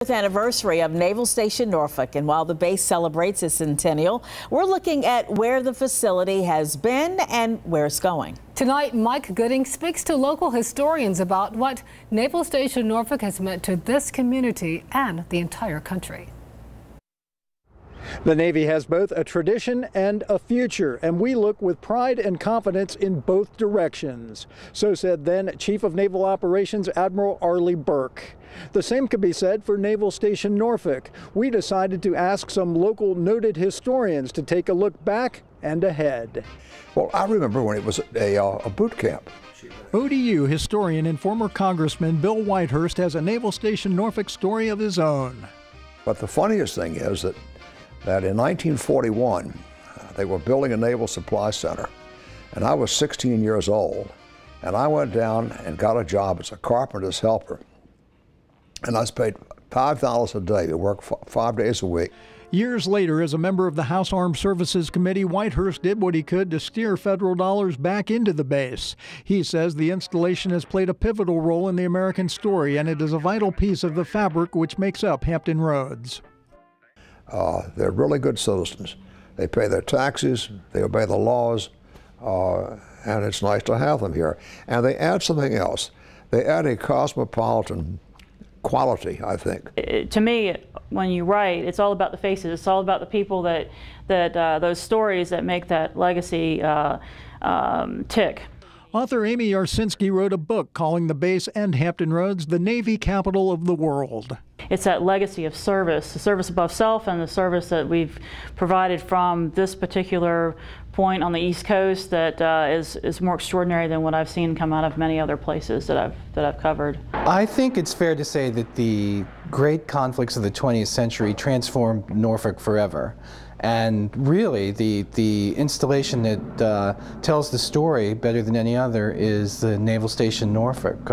Anniversary of Naval Station Norfolk, and while the base celebrates its centennial, we're looking at where the facility has been and where it's going. Tonight, Mike Gooding speaks to local historians about what Naval Station Norfolk has meant to this community and the entire country. The Navy has both a tradition and a future, and we look with pride and confidence in both directions. So said then Chief of Naval Operations Admiral Arleigh Burke. The same could be said for Naval Station Norfolk. We decided to ask some local noted historians to take a look back and ahead. Well, I remember when it was a boot camp. ODU historian and former Congressman Bill Whitehurst has a Naval Station Norfolk story of his own. But the funniest thing is that in 1941, they were building a naval supply center, and I was 16 years old, and I went down and got a job as a carpenter's helper, and I was paid $5 a day to work 5 days a week. Years later, as a member of the House Armed Services Committee, Whitehurst did what he could to steer federal dollars back into the base. He says the installation has played a pivotal role in the American story, and it is a vital piece of the fabric which makes up Hampton Roads. They're really good citizens. They pay their taxes, they obey the laws, and it's nice to have them here. And they add something else. They add a cosmopolitan quality, I think. To me, when you write, it's all about the faces. It's all about the people that those stories that make that legacy tick. Author Amy Yarsinski wrote a book calling the base and Hampton Roads the Navy capital of the world. It's that legacy of service, the service above self, and the service that we've provided from this particular point on the East Coast that is more extraordinary than what I've seen come out of many other places that I've covered. I think it's fair to say that the great conflicts of the 20th century transformed Norfolk forever. And really, the installation that tells the story better than any other is the Naval Station Norfolk,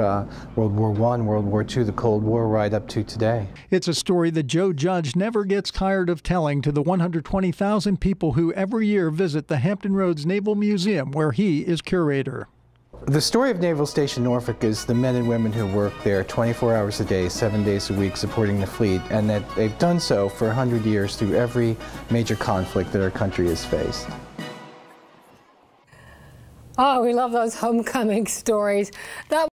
World War I, World War II, the Cold War, right up to today. It's a story that Joe Judge never gets tired of telling to the 120,000 people who every year visit the Hampton Roads Naval Museum, where he is curator. The story of Naval Station Norfolk is the men and women who work there 24 hours a day, 7 days a week, supporting the fleet, and that they've done so for 100 years through every major conflict that our country has faced. Oh, we love those homecoming stories.